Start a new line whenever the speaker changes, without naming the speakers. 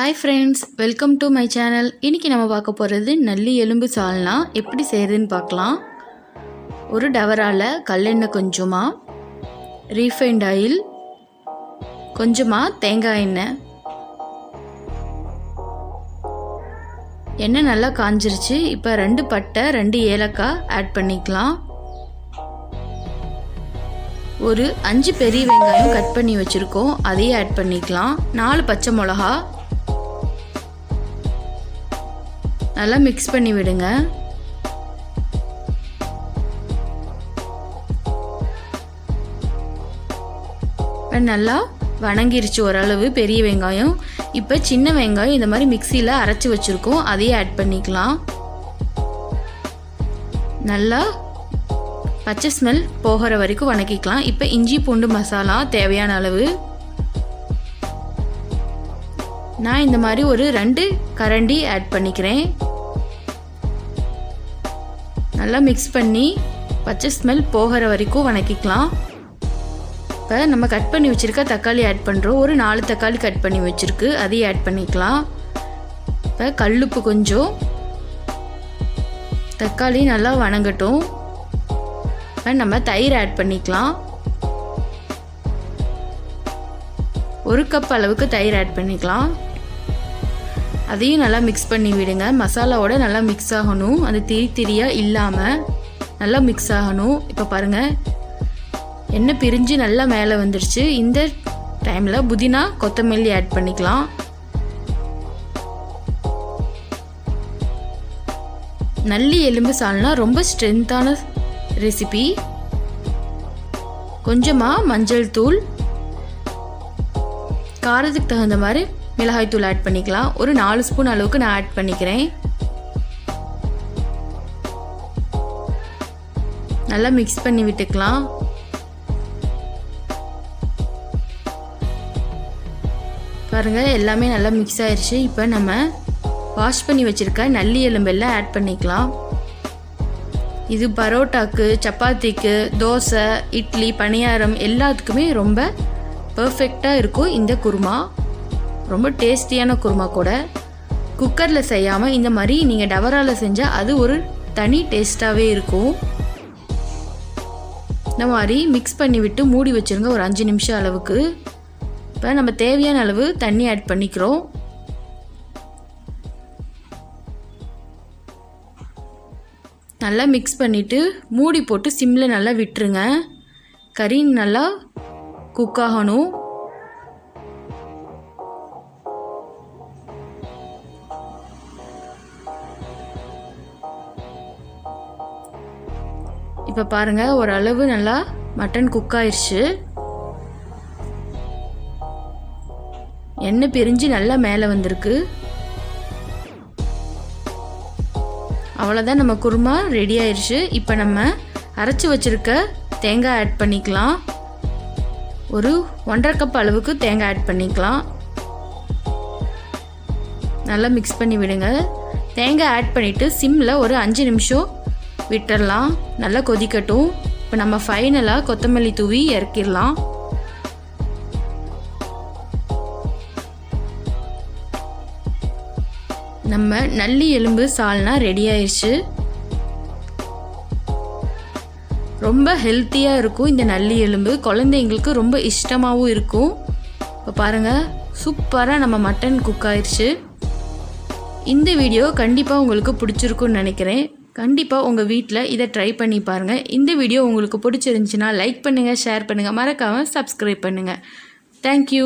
Hi friends, welcome to my channel. இன்னைக்கு நம்ம பார்க்க போறது நல்லி எலும்பு சால்னா எப்படி செய்யறதுன்னு பார்க்கலாம். ஒரு டவரால கல்லெண்ணெய் கொஞ்சமா, ரீஃபைண்ட் ஆயில் கொஞ்சமா, தேங்காய் எண்ணெய். எண்ணெய் நல்லா காஞ்சிருச்சு. இப்போ 2 பட்டை 2 ஏலக்காய் ஆட் பண்ணிக்கலாம். ஒரு 5 பெரிய வெங்காயம் கட் பண்ணி வச்சிருக்கோம், அதையும் ஆட் பண்ணிக்கலாம். 4 பச்சை மிளகா நல்லா மிக்ஸ் பண்ணி விடுங்க. நல்லா வணங்கிருச்சு ஓரளவு பெரிய வெங்காயம். இப்போ சின்ன வெங்காயம் இந்த மாதிரி மிக்சியில் அரைச்சி வச்சுருக்கோம், அதையே ஆட் பண்ணிக்கலாம். நல்லா பச்சை ஸ்மெல் போகிற வரைக்கும் வணக்கிக்கலாம். இப்போ இஞ்சி பூண்டு மசாலா தேவையான அளவு. நான் இந்த மாதிரி ஒரு 2 கரண்டி ஆட் பண்ணிக்கிறேன். நல்லா மிக்ஸ் பண்ணி பச்சை ஸ்மெல் போகிற வரைக்கும் வணக்கிக்கலாம். இப்போ நம்ம கட் பண்ணி வச்சுருக்க தக்காளி ஆட் பண்ணுறோம். ஒரு 4 தக்காளி கட் பண்ணி வச்சுருக்கு, அதையும் ஆட் பண்ணிக்கலாம். இப்போ கல்லுப்பு கொஞ்சம், தக்காளி நல்லா வணங்கட்டும். இப்போ நம்ம தயிர் ஆட் பண்ணிக்கலாம். 1 கப் அளவுக்கு தயிர் ஆட் பண்ணிக்கலாம். அதையும் நல்லா மிக்ஸ் பண்ணி விடுங்க. மசாலாவோட நல்லா மிக்ஸ் ஆகணும், அந்த திரியாக இல்லாமல் நல்லா மிக்ஸ் ஆகணும். இப்போ பாருங்கள், எண்ணெய் பிரிஞ்சு நல்லா மேலே வந்துடுச்சு. இந்த டைமில் புதினா கொத்தமல்லி ஆட் பண்ணிக்கலாம். நல்லி எலும்பு சால்னா ரொம்ப ஸ்ட்ரென்த்தான ரெசிபி. கொஞ்சமாக மஞ்சள் தூள், காரத்துக்கு தகுந்த மாதிரி மிளகாய் தூள் ஆட் பண்ணிக்கலாம். ஒரு 4 ஸ்பூன் அளவுக்கு நான் ஆட் பண்ணிக்கிறேன். நல்லா மிக்ஸ் பண்ணி விட்டுக்கலாம். பாருங்க, எல்லாமே நல்லா மிக்ஸ் ஆயிடுச்சு. இப்போ நம்ம வாஷ் பண்ணி வச்சிருக்க நல்லி எலும்பெல்லாம் ஆட் பண்ணிக்கலாம். இது பரோட்டாக்கு, சப்பாத்திக்கு, தோசை, இட்லி, பணியாரம் எல்லாத்துக்குமே ரொம்ப பர்ஃபெக்டாக இருக்கும் இந்த குருமா. ரொம்ப டேஸ்டியான குருமா கூட. குக்கரில் செய்யாமல் இந்த மாதிரி நீங்கள் டவரால் செஞ்சால் அது ஒரு தனி டேஸ்ட்டாகவே இருக்கும். இந்த மாதிரி மிக்ஸ் பண்ணி விட்டு மூடி வச்சுருங்க ஒரு 5 நிமிஷம் அளவுக்கு. இப்போ நம்ம தேவையான அளவு தண்ணி ஆட் பண்ணிக்கிறோம். நல்லா மிக்ஸ் பண்ணிவிட்டு மூடி போட்டு சிம்மில் நல்லா விட்டுருங்க. கறி நல்லா குக் ஆகணும். இப்போ பாருங்கள், ஓரளவு நல்லா மட்டன் குக் ஆயிடுச்சு. எண்ணெய் பிரிஞ்சு நல்லா மேலே வந்திருக்கு. அவ்வளோதான், நம்ம குருமா ரெடி ஆயிடுச்சு. இப்போ நம்ம அரைச்சி வச்சுருக்க தேங்காய் ஆட் பண்ணிக்கலாம். ஒரு 1.5 கப் அளவுக்கு தேங்காய் ஆட் பண்ணிக்கலாம். நல்லா மிக்ஸ் பண்ணி விடுங்க. தேங்காய் ஆட் பண்ணிவிட்டு சிம்மில் ஒரு 5 நிமிஷம் விட்டுடலாம். நல்லா கொதிக்கட்டும். இப்போ நம்ம ஃபைனலாக கொத்தமல்லி தூவி இறக்கிடலாம். நம்ம நல்லி எலும்பு சால்னா ரெடி ஆயிடுச்சு. ரொம்ப ஹெல்த்தியாக இருக்கும் இந்த நல்லி எலும்பு. குழந்தைங்களுக்கு ரொம்ப இஷ்டமாகவும் இருக்கும். இப்போ பாருங்கள், சூப்பராக நம்ம மட்டன் குக் ஆயிடுச்சு. இந்த வீடியோ கண்டிப்பாக உங்களுக்கு பிடிச்சிருக்குன்னு நினைக்கிறேன். கண்டிப்பாக உங்கள் வீட்டில் இதை ட்ரை பண்ணி பாருங்கள். இந்த வீடியோ உங்களுக்கு பிடிச்சிருந்துச்சுன்னா லைக் பண்ணுங்கள், ஷேர் பண்ணுங்கள், மறக்காமல் சப்ஸ்கிரைப் பண்ணுங்கள். தேங்க்யூ.